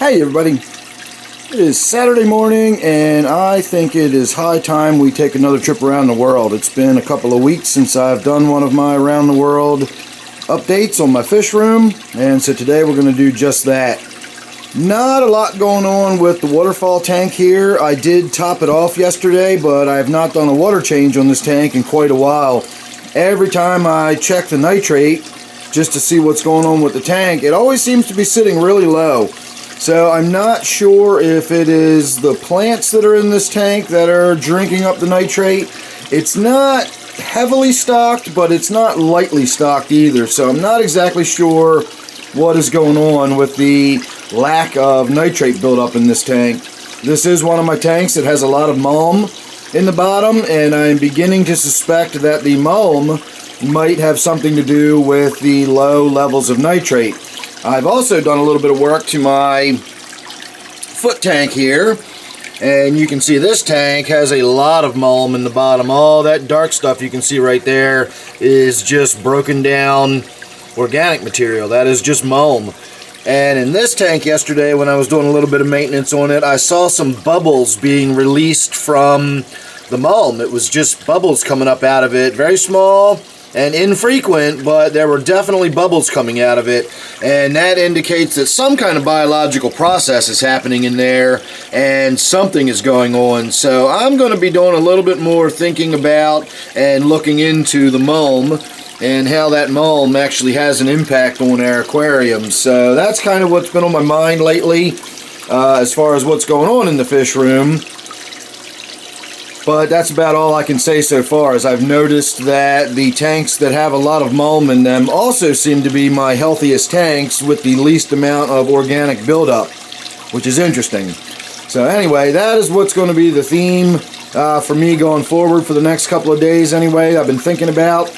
Hey everybody, it is Saturday morning and I think it is high time we take another trip around the world. It's been a couple of weeks since I've done one of my around the world updates on my fish room, and so today we're going to do just that. Not a lot going on with the waterfall tank here. I did top it off yesterday, but I have not done a water change on this tank in quite a while. Every time I check the nitrate just to see what's going on with the tank, it always seems to be sitting really low. So I'm not sure if it is the plants that are in this tank that are drinking up the nitrate. It's not heavily stocked, but it's not lightly stocked either. So I'm not exactly sure what is going on with the lack of nitrate buildup in this tank. This is one of my tanks that has a lot of mulm in the bottom, and I'm beginning to suspect that the mulm might have something to do with the low levels of nitrate. I've also done a little bit of work to my foot tank here, and you can see this tank has a lot of mulm in the bottom. All that dark stuff you can see right there is just broken down organic material. That is just mulm. And in this tank yesterday, when I was doing a little bit of maintenance on it, I saw some bubbles being released from the mulm. It was just bubbles coming up out of it, very small and infrequent, but there were definitely bubbles coming out of it, and that indicates that some kind of biological process is happening in there and something is going on. So I'm going to be doing a little bit more thinking about and looking into the mulm and how that mulm actually has an impact on our aquarium. So that's kind of what's been on my mind lately as far as what's going on in the fish room. But that's about all I can say so far, as I've noticed that the tanks that have a lot of mulm in them also seem to be my healthiest tanks with the least amount of organic buildup, which is interesting. So anyway, that is what's going to be the theme for me going forward for the next couple of days anyway, I've been thinking about.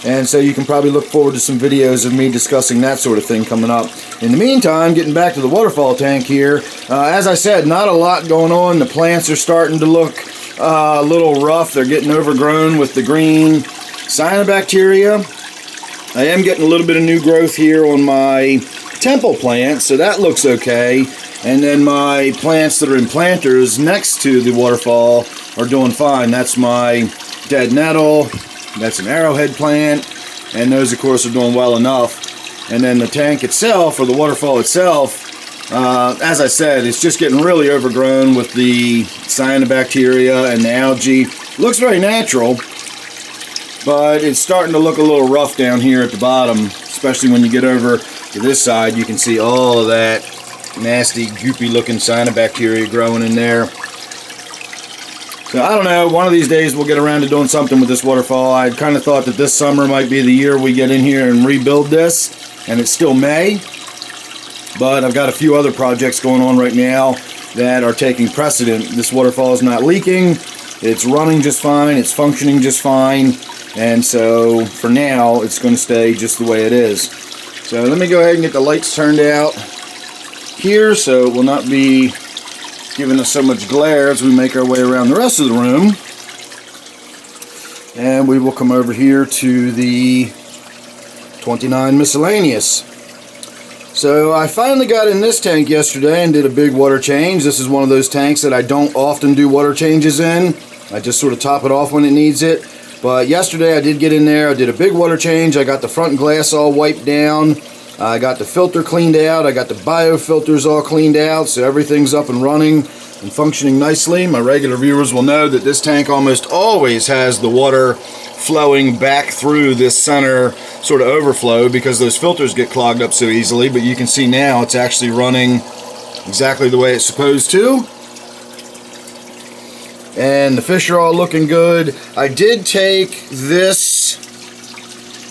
And so you can probably look forward to some videos of me discussing that sort of thing coming up. In the meantime, getting back to the waterfall tank here, as I said, not a lot going on. The plants are starting to look a little rough. They're getting overgrown with the green cyanobacteria. I am getting a little bit of new growth here on my temple plants, so that looks okay. And then my plants that are in planters next to the waterfall are doing fine. That's my dead nettle, that's an arrowhead plant, and those of course are doing well enough. And then the tank itself, or the waterfall itself, as I said, it's just getting really overgrown with the cyanobacteria and the algae. Looks very natural, but it's starting to look a little rough down here at the bottom, especially when you get over to this side. You can see all of that nasty, goopy looking cyanobacteria growing in there. So I don't know, one of these days we'll get around to doing something with this waterfall. I kind of thought that this summer might be the year we get in here and rebuild this, and it still may. But I've got a few other projects going on right now that are taking precedent. This waterfall is not leaking, it's running just fine, it's functioning just fine, and so for now it's going to stay just the way it is. So let me go ahead and get the lights turned out here so it will not be giving us so much glare as we make our way around the rest of the room. And we will come over here to the 29 miscellaneous. So I finally got in this tank yesterday and did a big water change. This is one of those tanks that I don't often do water changes in. I just sort of top it off when it needs it. But yesterday I did get in there, I did a big water change. I got the front glass all wiped down. I got the filter cleaned out. I got the biofilters all cleaned out, so everything's up and running and functioning nicely. My regular viewers will know that this tank almost always has the water flowing back through this center sort of overflow because those filters get clogged up so easily, but you can see now it's actually running exactly the way it's supposed to. And the fish are all looking good. I did take this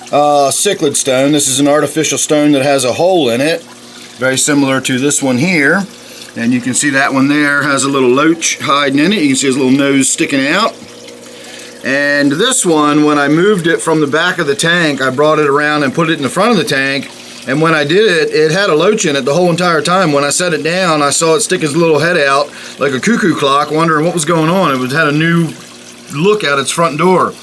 cichlid stone. This is an artificial stone that has a hole in it, very similar to this one here. And you can see that one there has a little loach hiding in it. You can see his little nose sticking out. And this one, when I moved it from the back of the tank, I brought it around and put it in the front of the tank. And when I did it, it had a loach in it the whole entire time. When I set it down, I saw it stick his little head out like a cuckoo clock, wondering what was going on. It had a new look out its front door.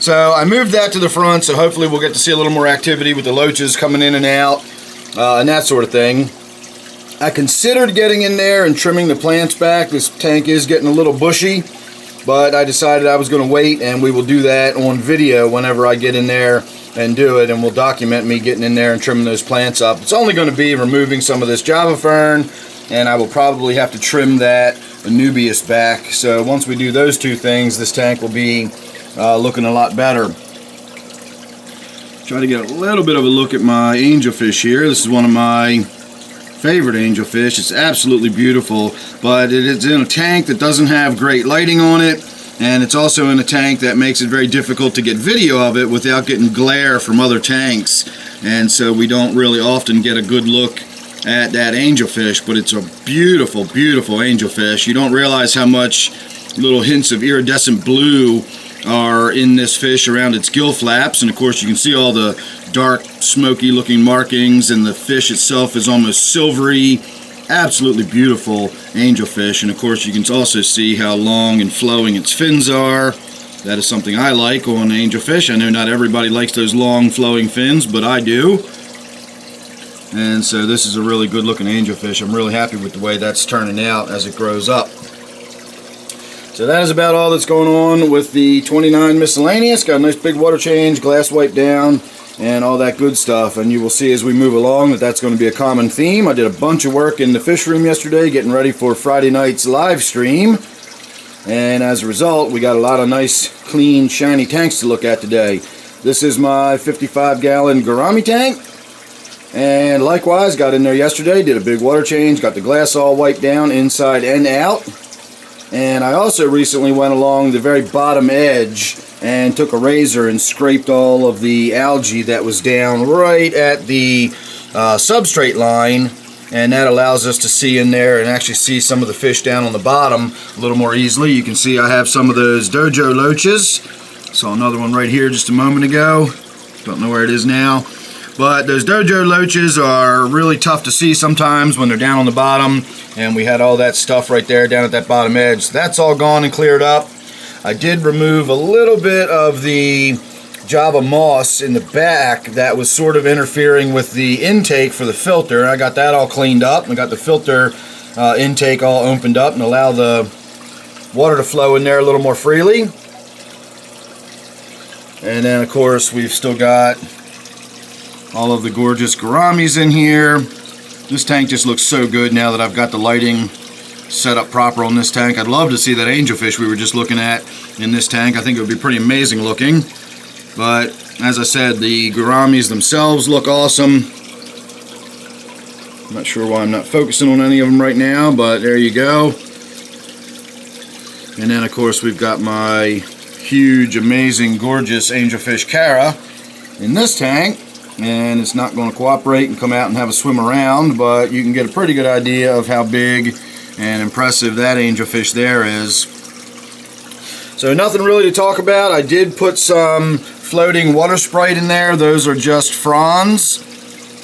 So I moved that to the front, so hopefully we'll get to see a little more activity with the loaches coming in and out and that sort of thing. I considered getting in there and trimming the plants back. This tank is getting a little bushy, but I decided I was going to wait, and we will do that on video whenever I get in there and do it, and we'll document me getting in there and trimming those plants up. It's only going to be removing some of this Java fern, and I will probably have to trim that Anubias back. So once we do those two things, this tank will be looking a lot better. Try to get a little bit of a look at my angelfish here. This is one of my favorite angelfish. It's absolutely beautiful, but it is in a tank that doesn't have great lighting on it, and it's also in a tank that makes it very difficult to get video of it without getting glare from other tanks, and so we don't really often get a good look at that angelfish. But it's a beautiful, beautiful angelfish. You don't realize how much little hints of iridescent blue are in this fish around its gill flaps, and of course you can see all the dark smoky looking markings, and the fish itself is almost silvery. Absolutely beautiful angelfish, and of course you can also see how long and flowing its fins are. That is something I like on angelfish. I know not everybody likes those long flowing fins, but I do. And so this is a really good looking angelfish. I'm really happy with the way that's turning out as it grows up. So that is about all that's going on with the 29 miscellaneous. Got a nice big water change, glass wipe down, and all that good stuff. And you will see as we move along that that's going to be a common theme. I did a bunch of work in the fish room yesterday getting ready for Friday night's live stream. And as a result, we got a lot of nice, clean, shiny tanks to look at today. This is my 55-gallon Gourami tank. And likewise, got in there yesterday, did a big water change, got the glass all wiped down inside and out. And I also recently went along the very bottom edge and took a razor and scraped all of the algae that was down right at the substrate line, and that allows us to see in there and actually see some of the fish down on the bottom a little more easily. You can see I have some of those dojo loaches. Saw another one right here just a moment ago. Don't know where it is now. But those dojo loaches are really tough to see sometimes when they're down on the bottom, and we had all that stuff right there down at that bottom edge. So that's all gone and cleared up. I did remove a little bit of the Java moss in the back that was sort of interfering with the intake for the filter. I got that all cleaned up. I got the filter intake all opened up and allow the water to flow in there a little more freely. And then of course we've still got all of the gorgeous gouramis in here. This tank just looks so good now that I've got the lighting set up proper on this tank. I'd love to see that angelfish we were just looking at in this tank. I think it would be pretty amazing looking. But as I said, the gouramis themselves look awesome. I'm not sure why I'm not focusing on any of them right now, but there you go. And then of course we've got my huge, amazing, gorgeous angelfish Cara in this tank. And it's not going to cooperate and come out and have a swim around, but you can get a pretty good idea of how big and impressive that angelfish there is. So nothing really to talk about. I did put some floating water sprite in there. Those are just fronds,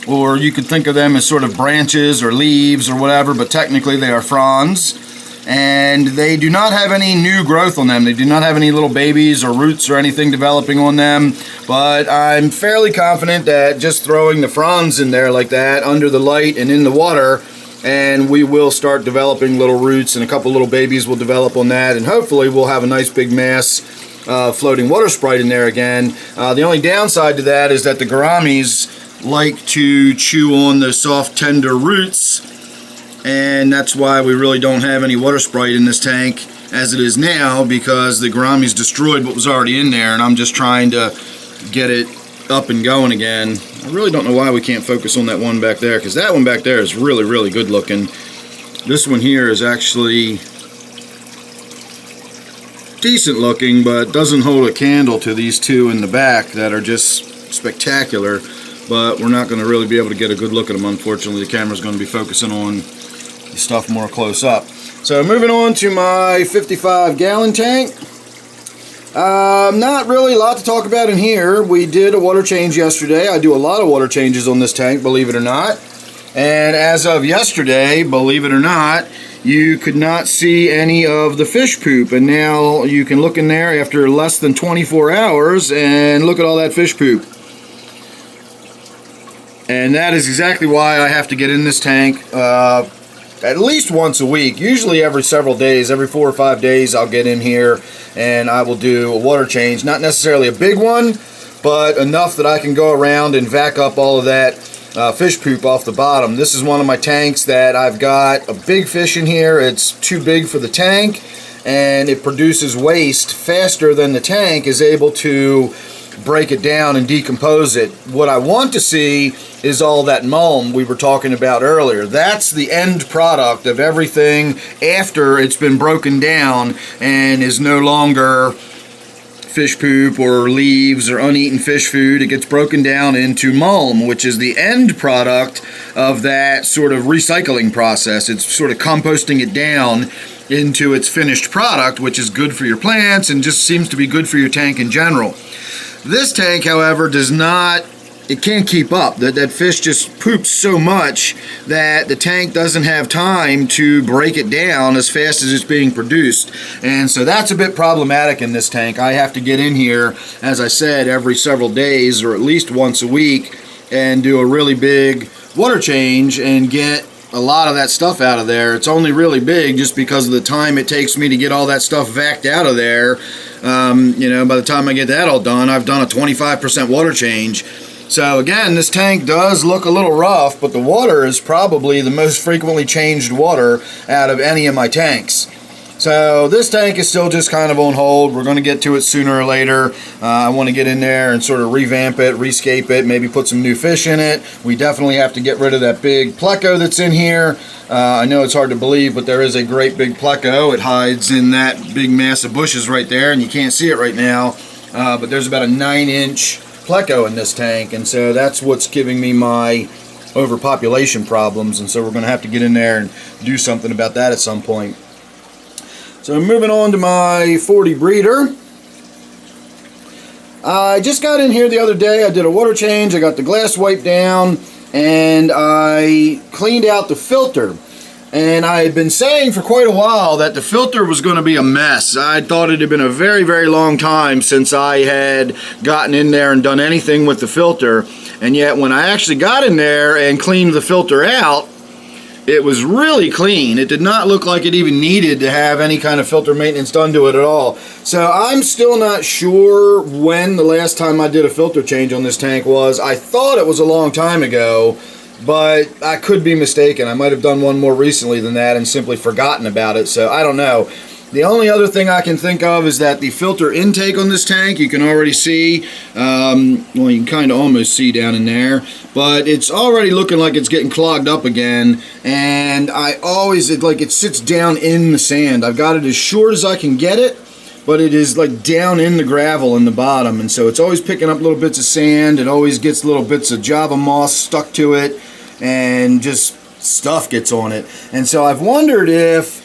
or you could think of them as sort of branches or leaves or whatever, but technically they are fronds. And they do not have any new growth on them. They do not have any little babies or roots or anything developing on them, but I'm fairly confident that just throwing the fronds in there like that under the light and in the water, and we will start developing little roots, and a couple little babies will develop on that, and hopefully we'll have a nice big mass floating water sprite in there again. The only downside to that is that the gouramis like to chew on the soft, tender roots, and that's why we really don't have any water sprite in this tank as it is now, because the gouramis destroyed what was already in there, and I'm just trying to get it up and going again. I really don't know why we can't focus on that one back there, because that one back there is really, really good looking. This one here is actually decent looking, but doesn't hold a candle to these two in the back that are just spectacular. But we're not going to really be able to get a good look at them, unfortunately. The camera's going to be focusing on the stuff more close up. So moving on to my 55-gallon tank. Not really a lot to talk about in here. We did a water change yesterday. I do a lot of water changes on this tank, believe it or not. And as of yesterday, believe it or not, you could not see any of the fish poop. And now you can look in there after less than 24 hours and look at all that fish poop. And that is exactly why I have to get in this tank at least once a week, usually every several days, every 4 or 5 days I'll get in here and I will do a water change. Not necessarily a big one, but enough that I can go around and vac up all of that fish poop off the bottom. This is one of my tanks that I've got a big fish in here. It's too big for the tank and it produces waste faster than the tank is able to break it down and decompose it. What I want to see is all that mulm we were talking about earlier. That's the end product of everything after it's been broken down and is no longer fish poop or leaves or uneaten fish food. It gets broken down into mulm, which is the end product of that sort of recycling process. It's sort of composting it down into its finished product, which is good for your plants and just seems to be good for your tank in general. This tank, however, does not, it can't keep up. That fish just poops so much that the tank doesn't have time to break it down as fast as it's being produced. And so that's a bit problematic in this tank. I have to get in here, as I said, every several days or at least once a week and do a really big water change and get a lot of that stuff out of there. It's only really big just because of the time it takes me to get all that stuff vacked out of there. You know, by the time I get that all done, I've done a 25% water change. So again, this tank does look a little rough, but the water is probably the most frequently changed water out of any of my tanks. So this tank is still just kind of on hold. We're going to get to it sooner or later. I want to get in there and sort of revamp it, rescape it, maybe put some new fish in it. We definitely have to get rid of that big pleco that's in here. I know it's hard to believe, but there is a great big pleco. It hides in that big mass of bushes right there, and you can't see it right now. But there's about a 9-inch pleco in this tank, and so that's what's giving me my overpopulation problems. And so we're going to have to get in there and do something about that at some point. So moving on to my 40 breeder. I just got in here the other day. I did a water change. I got the glass wiped down and I cleaned out the filter. And I had been saying for quite a while that the filter was going to be a mess. I thought it had been a very, very long time since I had gotten in there and done anything with the filter. And yet when I actually got in there and cleaned the filter out, it was really clean. It did not look like it even needed to have any kind of filter maintenance done to it at all. So I'm still not sure when the last time I did a filter change on this tank was. I thought it was a long time ago, but I could be mistaken. I might have done one more recently than that and simply forgotten about it, so I don't know. The only other thing I can think of is that the filter intake on this tank, you can already see, well, you can kind of almost see down in there, but it's already looking like it's getting clogged up again, and it sits down in the sand. I've got it as short as I can get it, but it is like down in the gravel in the bottom, and so it's always picking up little bits of sand. It always gets little bits of Java moss stuck to it, and just stuff gets on it. And so I've wondered if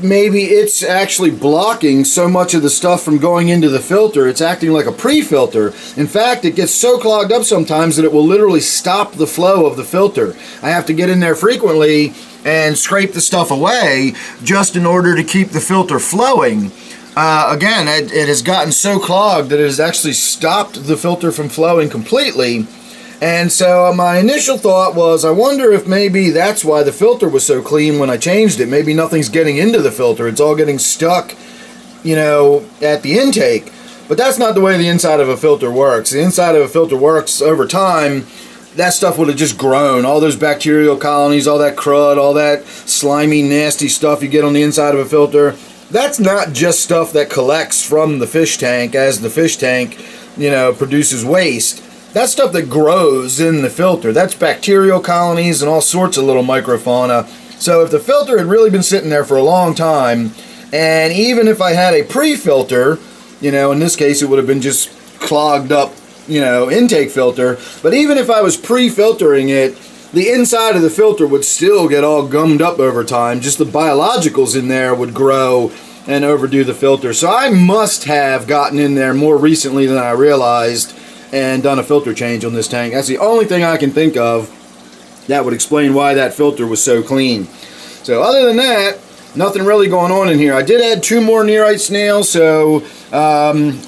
maybe it's actually blocking so much of the stuff from going into the filter. It's acting like a pre-filter. In fact, it gets so clogged up sometimes that it will literally stop the flow of the filter. I have to get in there frequently and scrape the stuff away just in order to keep the filter flowing. Again, it has gotten so clogged that it has actually stopped the filter from flowing completely. And so my initial thought was, I wonder if maybe that's why the filter was so clean when I changed it. Maybe nothing's getting into the filter. It's all getting stuck, you know, at the intake. But that's not the way the inside of a filter works. The inside of a filter works over time. That stuff would have just grown. All those bacterial colonies, all that crud, all that slimy, nasty stuff you get on the inside of a filter, that's not just stuff that collects from the fish tank as the fish tank, you know, produces waste. That's stuff that grows in the filter. That's bacterial colonies and all sorts of little microfauna. So if the filter had really been sitting there for a long time, and even if I had a pre-filter, you know, in this case it would have been just clogged up, you know, intake filter, but even if I was pre-filtering it, the inside of the filter would still get all gummed up over time. Just the biologicals in there would grow and overdo the filter. So I must have gotten in there more recently than I realized and done a filter change on this tank. That's the only thing I can think of that would explain why that filter was so clean. So other than that, nothing really going on in here. I did add 2 more nearite snails, so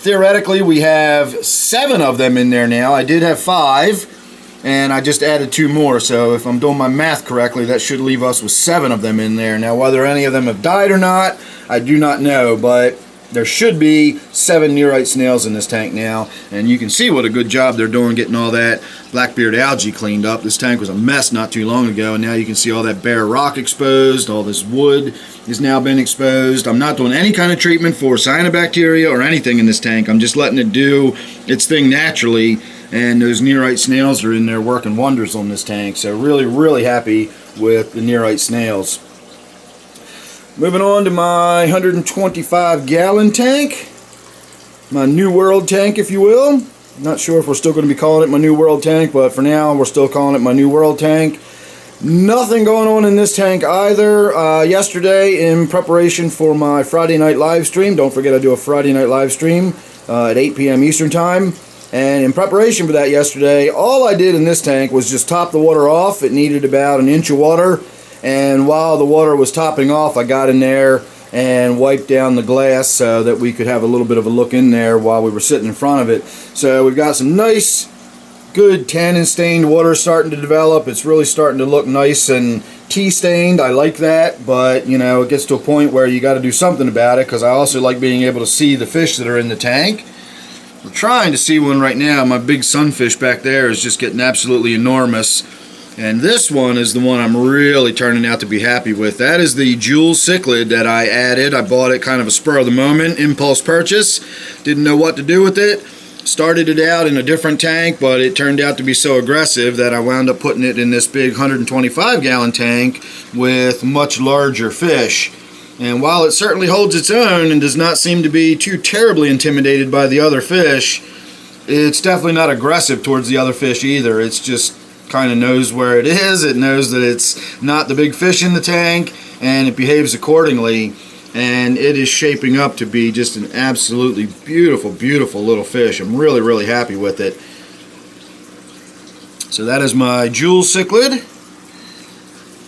theoretically we have 7 of them in there now. I did have 5. and I just added 2 more. So if I'm doing my math correctly, that should leave us with 7 of them in there. Now, whether any of them have died or not, I do not know, but there should be 7 nearite snails in this tank now, and you can see what a good job they're doing getting all that blackbeard algae cleaned up. This tank was a mess not too long ago, and now you can see all that bare rock exposed. All this wood has now been exposed. I'm not doing any kind of treatment for cyanobacteria or anything in this tank. I'm just letting it do its thing naturally, and those nearite snails are in there working wonders on this tank. So really happy with the nearite snails. Moving on to my 125-gallon tank, my New World tank, if you will. Not sure if we're still going to be calling it my New World tank, but for now we're still calling it my New World tank. Nothing going on in this tank either. Yesterday, in preparation for my Friday night live stream, don't forget I do a Friday night live stream at 8 p.m. Eastern Time. And in preparation for that yesterday, all I did in this tank was just top the water off. It needed about an inch of water. And while the water was topping off, I got in there and wiped down the glass so that we could have a little bit of a look in there while we were sitting in front of it. So we've got some nice, good tannin stained water starting to develop. It's really starting to look nice and tea stained. I like that, but you know, it gets to a point where you got to do something about it, because I also like being able to see the fish that are in the tank. We're trying to see one right now. My big sunfish back there is just getting absolutely enormous. And this one is the one I'm really turning out to be happy with. That is the jewel cichlid that I added. I bought it kind of a spur of the moment, impulse purchase. Didn't know what to do with it. Started it out in a different tank, but it turned out to be so aggressive that I wound up putting it in this big 125-gallon tank with much larger fish. And while it certainly holds its own and does not seem to be too terribly intimidated by the other fish, it's definitely not aggressive towards the other fish either. It's just kind of knows where it is. It knows that it's not the big fish in the tank, and it behaves accordingly. And it is shaping up to be just an absolutely beautiful little fish. I'm really happy with it. So that is my jewel cichlid.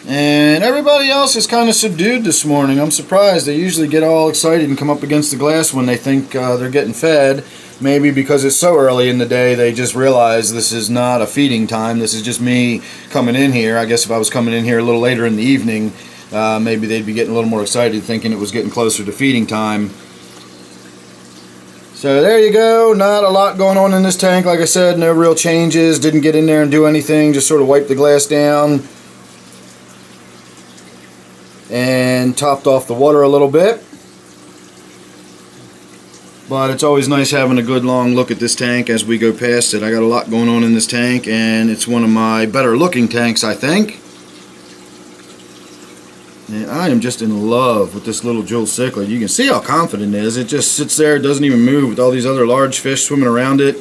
And everybody else is kind of subdued this morning. I'm surprised. They usually get all excited and come up against the glass when they think they're getting fed. Maybe because it's so early in the day, they just realize this is not a feeding time. This is just me coming in here. I guess if I was coming in here a little later in the evening, maybe they'd be getting a little more excited, thinking it was getting closer to feeding time. So there you go. Not a lot going on in this tank. Like I said, no real changes. Didn't get in there and do anything. Just sort of wiped the glass down and topped off the water a little bit. But it's always nice having a good long look at this tank as we go past it. I got a lot going on in this tank, and it's one of my better looking tanks, I think. And I am just in love with this little jewel cichlid. You can see how confident it is. It just sits there, it doesn't even move with all these other large fish swimming around it.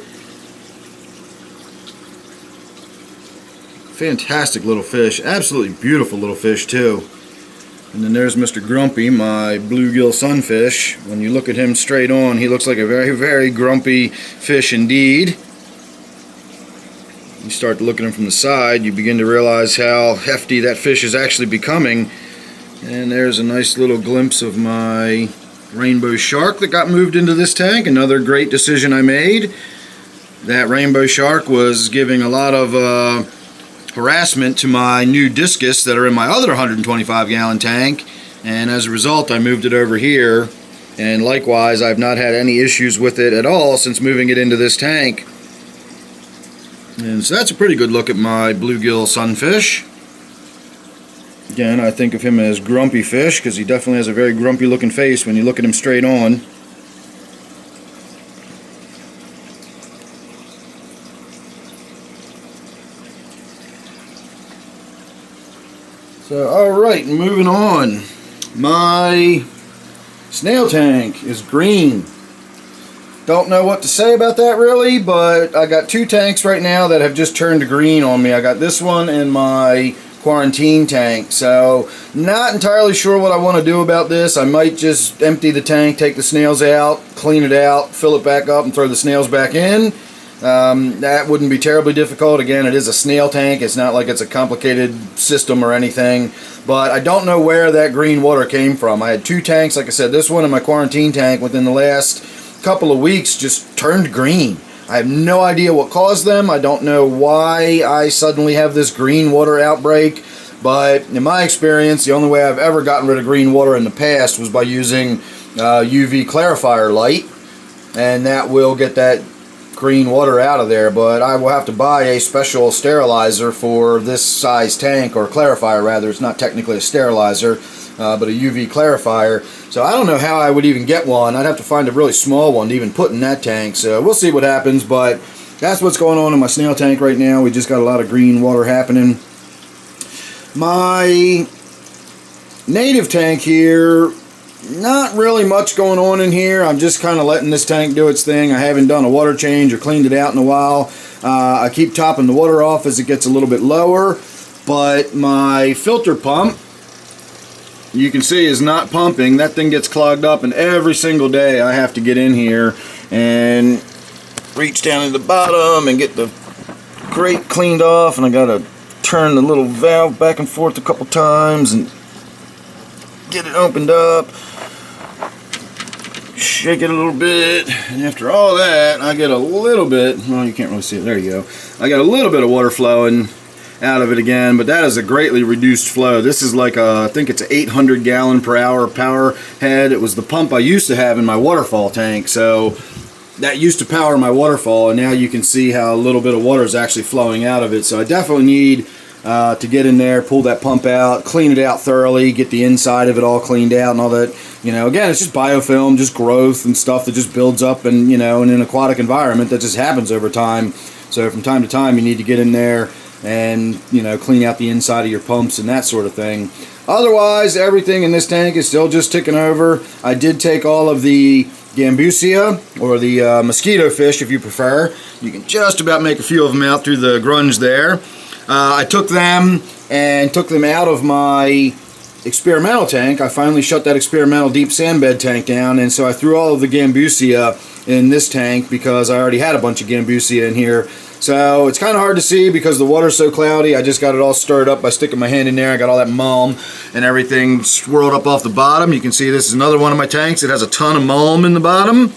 Fantastic little fish. Absolutely beautiful little fish too. And then there's Mr. Grumpy, my bluegill sunfish. When you look at him straight on, he looks like a very grumpy fish indeed. You start to look at him from the side, you begin to realize how hefty that fish is actually becoming. And there's a nice little glimpse of my rainbow shark that got moved into this tank. Another great decision I made. That rainbow shark was giving a lot of harassment to my new discus that are in my other 125-gallon tank, and as a result I moved it over here, and likewise I've not had any issues with it at all since moving it into this tank. And so that's a pretty good look at my bluegill sunfish. Again, I think of him as grumpy fish because he definitely has a very grumpy looking face when you look at him straight on. So, alright, moving on. My snail tank is green. Don't know what to say about that really, but I got 2 tanks right now that have just turned green on me. I got this one and my quarantine tank. So, not entirely sure what I want to do about this. I might just empty the tank, take the snails out, clean it out, fill it back up, and throw the snails back in. That wouldn't be terribly difficult. Again, it is a snail tank. It's not like it's a complicated system or anything. But I don't know where that green water came from. I had 2 tanks, like I said, this one and my quarantine tank within the last couple of weeks just turned green. I have no idea what caused them. I don't know why I suddenly have this green water outbreak, but in my experience, the only way I've ever gotten rid of green water in the past was by using UV clarifier light, and that will get that green water out of there. But I will have to buy a special sterilizer for this size tank, or clarifier rather. It's not technically a sterilizer, but a UV clarifier. So I don't know how I would even get one. I'd have to find a really small one to even put in that tank. So we'll see what happens, but that's what's going on in my snail tank right now. We just got a lot of green water happening. My native tank here, not really much going on in here. I'm just kind of letting this tank do its thing. I haven't done a water change or cleaned it out in a while. I keep topping the water off as it gets a little bit lower, but my filter pump, you can see, is not pumping. That thing gets clogged up, and every single day I have to get in here and reach down to the bottom and get the grate cleaned off, and I gotta turn the little valve back and forth a couple times and get it opened up, shake it a little bit, and after all that I get a little bit, well, you can't really see it, there you go, I got a little bit of water flowing out of it again, but that is a greatly reduced flow. This is like I think it's an 800 gallon per hour power head. It was the pump I used to have in my waterfall tank, so that used to power my waterfall, and now you can see how a little bit of water is actually flowing out of it. So I definitely need to get in there, pull that pump out, clean it out thoroughly, get the inside of it all cleaned out and all that. You know, again, it's just biofilm, just growth and stuff that just builds up, and you know, in an aquatic environment that just happens over time. So from time to time you need to get in there and, you know, clean out the inside of your pumps and that sort of thing. Otherwise, everything in this tank is still just ticking over. I did take all of the gambusia, or the mosquito fish if you prefer. You can just about make a few of them out through the grunge there. I took them and took them out of my experimental tank. I finally shut that experimental deep sand bed tank down, and so I threw all of the gambusia in this tank because I already had a bunch of gambusia in here. So it's kind of hard to see because the water's so cloudy. I just got it all stirred up by sticking my hand in there. I got all that mulm and everything swirled up off the bottom. You can see this is another one of my tanks. It has a ton of mulm in the bottom.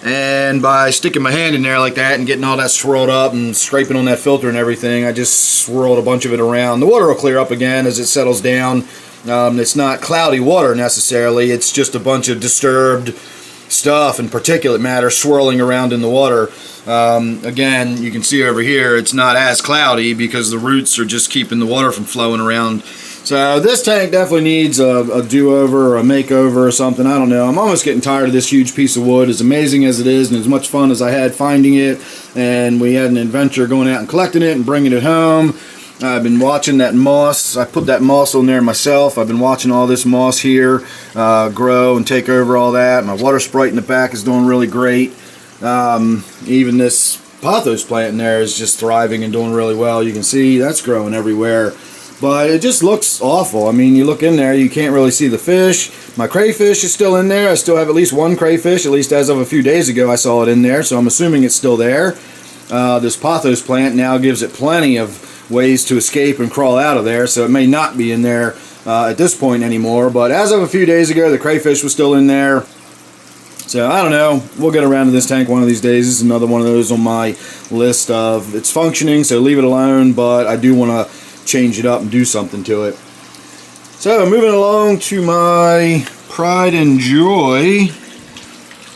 And by sticking my hand in there like that and getting all that swirled up and scraping on that filter and everything, I just swirled a bunch of it around. The water will clear up again as it settles down. It's not cloudy water necessarily. It's just a bunch of disturbed stuff and particulate matter swirling around in the water. Again, you can see over here it's not as cloudy because the roots are just keeping the water from flowing around. So this tank definitely needs a do-over or a makeover or something. I don't know. I'm almost getting tired of this huge piece of wood, as amazing as it is and as much fun as I had finding it. And we had an adventure going out and collecting it and bringing it home. I've been watching that moss. I put that moss on there myself. I've been watching all this moss here grow and take over all that. My water sprite in the back is doing really great. Even this pothos plant in there is just thriving and doing really well. You can see that's growing everywhere. But it just looks awful. I mean, you look in there, you can't really see the fish. My crayfish is still in there. I still have at least one crayfish, at least as of a few days ago I saw it in there, so I'm assuming it's still there. This pothos plant now gives it plenty of ways to escape and crawl out of there, so it may not be in there at this point anymore. But as of a few days ago, the crayfish was still in there. So I don't know, we'll get around to this tank one of these days. This is another one of those on my list of it's functioning, so leave it alone, but I do want to change it up and do something to it. So moving along to my pride and joy,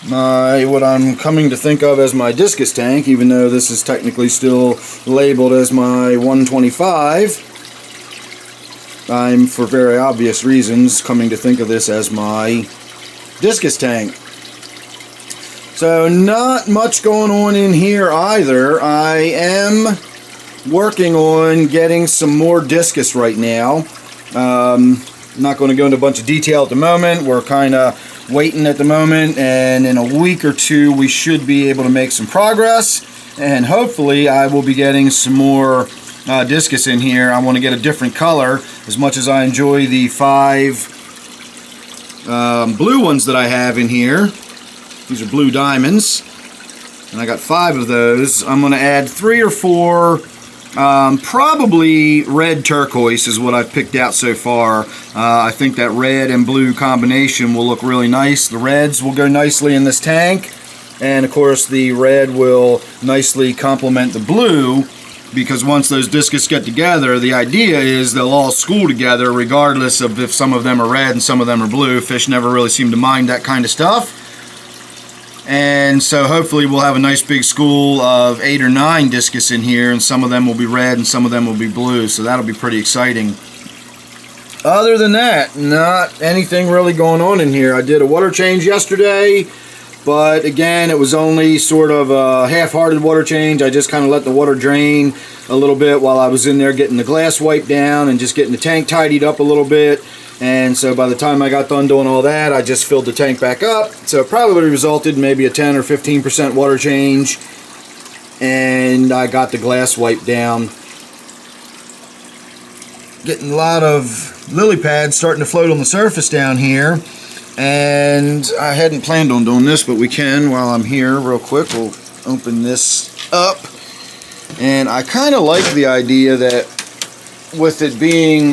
what I'm coming to think of as my discus tank, even though this is technically still labeled as my 125. I'm, for very obvious reasons, coming to think of this as my discus tank. So not much going on in here either. I am working on getting some more discus right now. I'm not going to go into a bunch of detail at the moment. We're kind of waiting at the moment, and in a week or two we should be able to make some progress, and hopefully I will be getting some more discus in here. I want to get a different color. As much as I enjoy the 5 blue ones that I have in here, these are blue diamonds, and I got 5 of those. I'm going to add 3 or 4 probably red turquoise is what I've picked out so far. I think that red and blue combination will look really nice. The reds will go nicely in this tank. And of course the red will nicely complement the blue, because once those discus get together, the idea is they'll all school together regardless of if some of them are red and some of them are blue. Fish never really seem to mind that kind of stuff. And so hopefully we'll have a nice big school of 8 or 9 discus in here, and some of them will be red and some of them will be blue, so that'll be pretty exciting. Other than that, not anything really going on in here. I did a water change yesterday, but again, it was only sort of a half-hearted water change. I just kind of let the water drain a little bit while I was in there getting the glass wiped down and just getting the tank tidied up a little bit. And so by the time I got done doing all that, I just filled the tank back up. So it probably would have resulted in maybe a 10 or 15% water change. And I got the glass wiped down. Getting a lot of lily pads starting to float on the surface down here. And I hadn't planned on doing this, but we can while I'm here real quick. We'll open this up. And I kind of like the idea that with it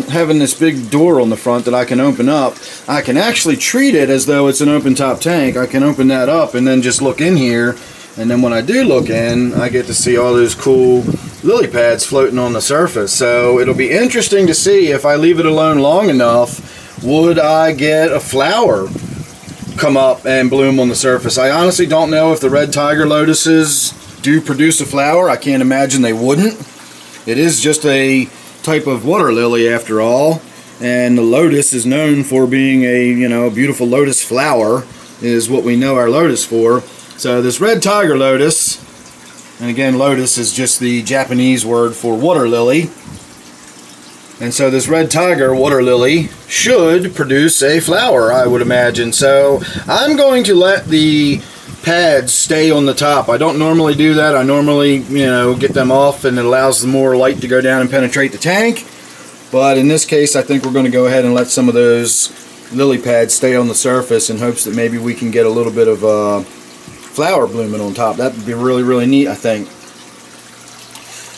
having this big door on the front that I can open up, I can actually treat it as though it's an open top tank. I can open that up and then just look in here, and then when I do look in, I get to see all those cool lily pads floating on the surface. So it'll be interesting to see if I leave it alone long enough, would I get a flower come up and bloom on the surface. I honestly don't know if the red tiger lotuses do produce a flower. I can't imagine they wouldn't. It is just a type of water lily after all, and the lotus is known for being a beautiful lotus flower, is what we know our lotus for. So this red tiger lotus, and again lotus is just the Japanese word for water lily, and so this red tiger water lily should produce a flower, I would imagine. So I'm going to let the pads stay on the top. I don't normally do that. I normally, get them off, and it allows more light to go down and penetrate the tank. But in this case, I think we're going to go ahead and let some of those lily pads stay on the surface in hopes that maybe we can get a little bit of flower blooming on top. That would be really, really neat, I think.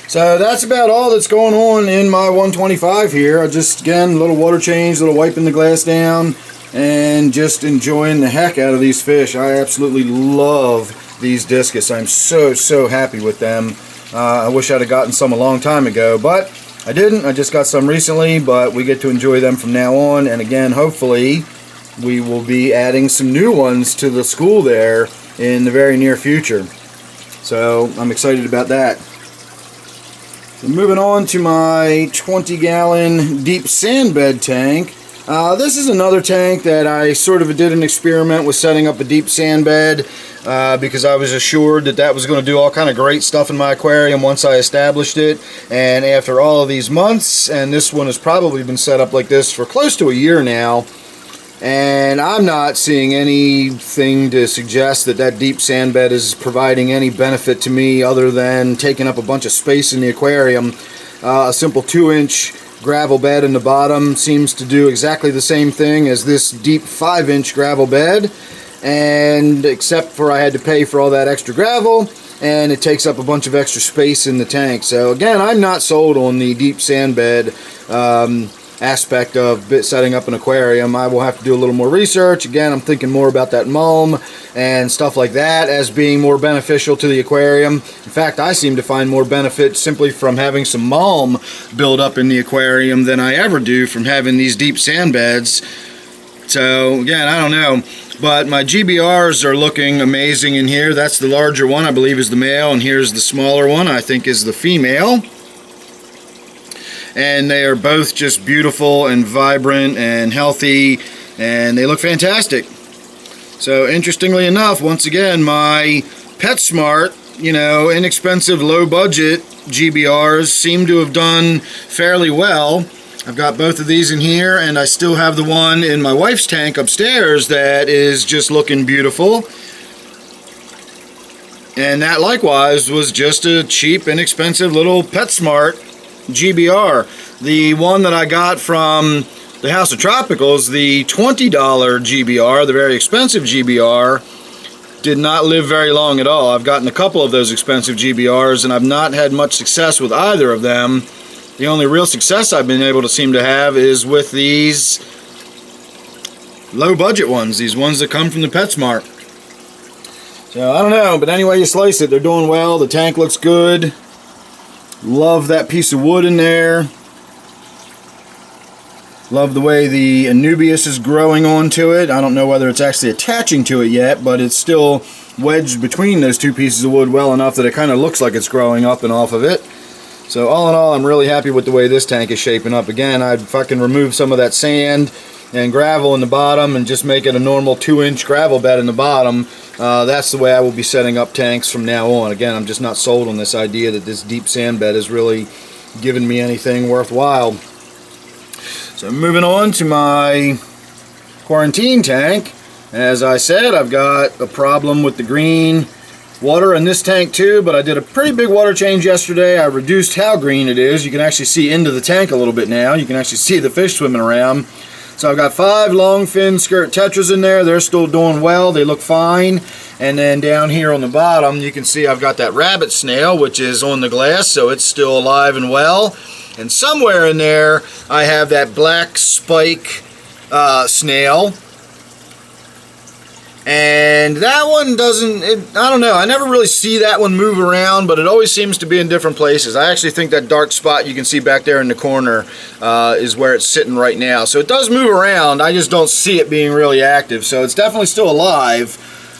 So that's about all that's going on in my 125 here. I just, again, a little water change, a little wiping the glass down, and just enjoying the heck out of these fish. I absolutely love these discus. I'm so happy with them. I wish I'd have gotten some a long time ago, but I didn't. I just got some recently, but we get to enjoy them from now on. And again, hopefully we will be adding some new ones to the school there in the very near future. So I'm excited about that. So moving on to my 20-gallon deep sand bed tank. This is another tank that I sort of did an experiment with setting up a deep sand bed because I was assured that was going to do all kind of great stuff in my aquarium once I established it. And after all of these months, and this one has probably been set up like this for close to a year now, and I'm not seeing anything to suggest that deep sand bed is providing any benefit to me other than taking up a bunch of space in the aquarium. A simple 2-inch gravel bed in the bottom seems to do exactly the same thing as this deep 5-inch gravel bed, and except for I had to pay for all that extra gravel, and it takes up a bunch of extra space in the tank. So again, I'm not sold on the deep sand bed aspect of setting up an aquarium. I will have to do a little more research. Again, I'm thinking more about that mulm and stuff like that as being more beneficial to the aquarium. In fact, I seem to find more benefit simply from having some mulm build up in the aquarium than I ever do from having these deep sand beds. So again, I don't know, but my GBRs are looking amazing in here. That's the larger one, I believe, is the male, and here's the smaller one, I think is the female. And they are both just beautiful and vibrant and healthy, and they look fantastic. So interestingly enough, once again, my PetSmart, inexpensive, low budget GBRs seem to have done fairly well. I've got both of these in here, and I still have the one in my wife's tank upstairs that is just looking beautiful. And that likewise was just a cheap, inexpensive little PetSmart GBR. The one that I got from the House of Tropicals, the $20 GBR, the very expensive GBR, did not live very long at all. I've gotten a couple of those expensive GBRs, and I've not had much success with either of them. The only real success I've been able to seem to have is with these low budget ones, these ones that come from the PetSmart. So I don't know, but anyway you slice it, they're doing well. The tank looks good. Love that piece of wood in there. Love the way the Anubias is growing onto it. I don't know whether it's actually attaching to it yet, but it's still wedged between those two pieces of wood well enough that it kind of looks like it's growing up and off of it. So all in all, I'm really happy with the way this tank is shaping up. Again, I'd fucking remove some of that sand and gravel in the bottom and just make it a normal 2-inch gravel bed in the bottom. That's the way I will be setting up tanks from now on. Again, I'm just not sold on this idea that this deep sand bed is really giving me anything worthwhile. So moving on to my quarantine tank. As I said, I've got a problem with the green water in this tank too, but I did a pretty big water change yesterday. I reduced how green it is. You can actually see into the tank a little bit now. You can actually see the fish swimming around. So I've got 5 long fin skirt tetras in there. They're still doing well. They look fine. And then down here on the bottom, you can see I've got that rabbit snail, which is on the glass, so it's still alive and well. And somewhere in there, I have that black spike snail. And that one doesn't, I don't know, I never really see that one move around, but it always seems to be in different places. I actually think that dark spot you can see back there in the corner is where it's sitting right now. So it does move around, I just don't see it being really active. So it's definitely still alive.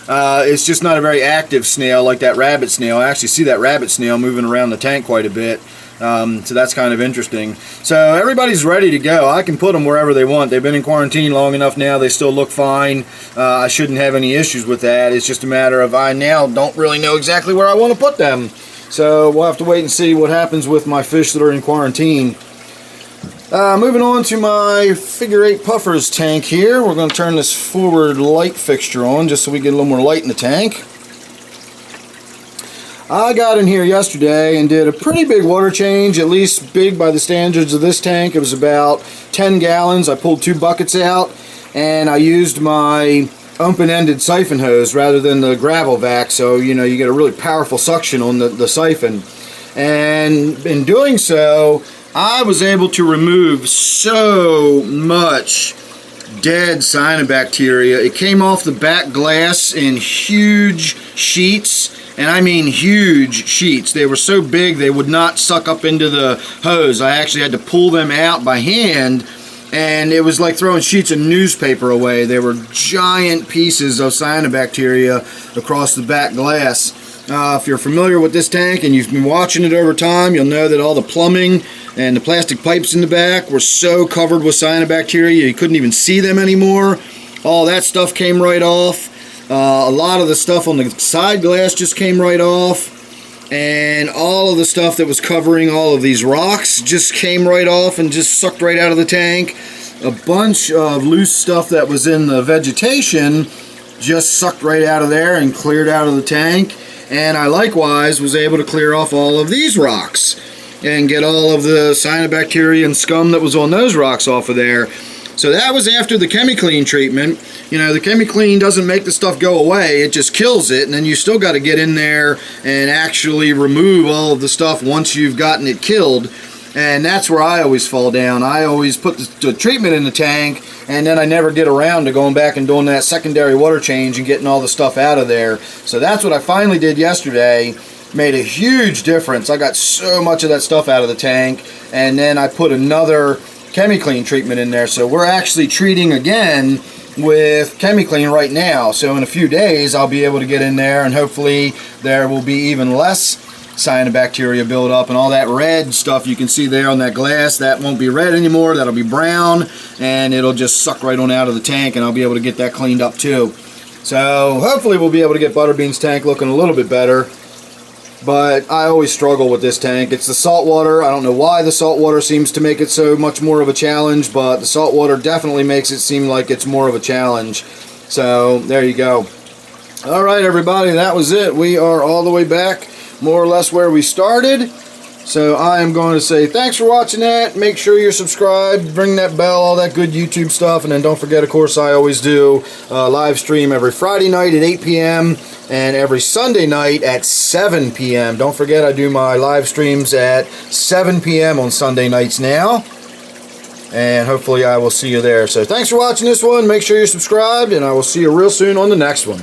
It's just not a very active snail like that rabbit snail. I actually see that rabbit snail moving around the tank quite a bit. So that's kind of interesting. So everybody's ready to go. I can put them wherever they want. They've been in quarantine long enough now. They still look fine. I shouldn't have any issues with that. It's just a matter of I now don't really know exactly where I want to put them. So we'll have to wait and see what happens with my fish that are in quarantine. Moving on to my figure 8 puffers tank here. We're going to turn this forward light fixture on just so we get a little more light in the tank. I got in here yesterday and did a pretty big water change, at least big by the standards of this tank. It was about 10 gallons. I pulled 2 buckets out and I used my open-ended siphon hose rather than the gravel vac, so you know you get a really powerful suction on the siphon. And in doing so, I was able to remove so much dead cyanobacteria. It came off the back glass in huge sheets, and I mean huge sheets. They were so big they would not suck up into the hose. I actually had to pull them out by hand, and it was like throwing sheets of newspaper away. They were giant pieces of cyanobacteria across the back glass. If you're familiar with this tank and you've been watching it over time, you'll know that all the plumbing and the plastic pipes in the back were so covered with cyanobacteria you couldn't even see them anymore. All that stuff came right off. A lot of the stuff on the side glass just came right off, and all of the stuff that was covering all of these rocks just came right off and just sucked right out of the tank. A bunch of loose stuff that was in the vegetation just sucked right out of there and cleared out of the tank. And I likewise was able to clear off all of these rocks and get all of the cyanobacteria and scum that was on those rocks off of there. So that was after the ChemiClean treatment. You know, the ChemiClean doesn't make the stuff go away, it just kills it, and then you still got to get in there and actually remove all of the stuff once you've gotten it killed. And that's where I always fall down. I always put the treatment in the tank, and then I never get around to going back and doing that secondary water change and getting all the stuff out of there. So that's what I finally did yesterday. Made a huge difference. I got so much of that stuff out of the tank, and then I put another ChemiClean treatment in there. So we're actually treating again with ChemiClean right now. So in a few days I'll be able to get in there, and hopefully there will be even less cyanobacteria build up, and all that red stuff you can see there on that glass, that won't be red anymore, that'll be brown, and it'll just suck right on out of the tank, and I'll be able to get that cleaned up too. So hopefully we'll be able to get Butterbean's tank looking a little bit better, but I always struggle with this tank. It's the salt water. I don't know why the salt water seems to make it so much more of a challenge, but the salt water definitely makes it seem like it's more of a challenge. So there you go. Alright everybody, that was it. We are all the way back more or less where we started. So I am going to say thanks for watching that. Make sure you're subscribed, ring that bell, all that good YouTube stuff, and then don't forget, of course, I always do live stream every Friday night at 8 p.m. and every Sunday night at 7 p.m. Don't forget, I do my live streams at 7 p.m. on Sunday nights now, and hopefully I will see you there. So thanks for watching this one. Make sure you're subscribed, and I will see you real soon on the next one.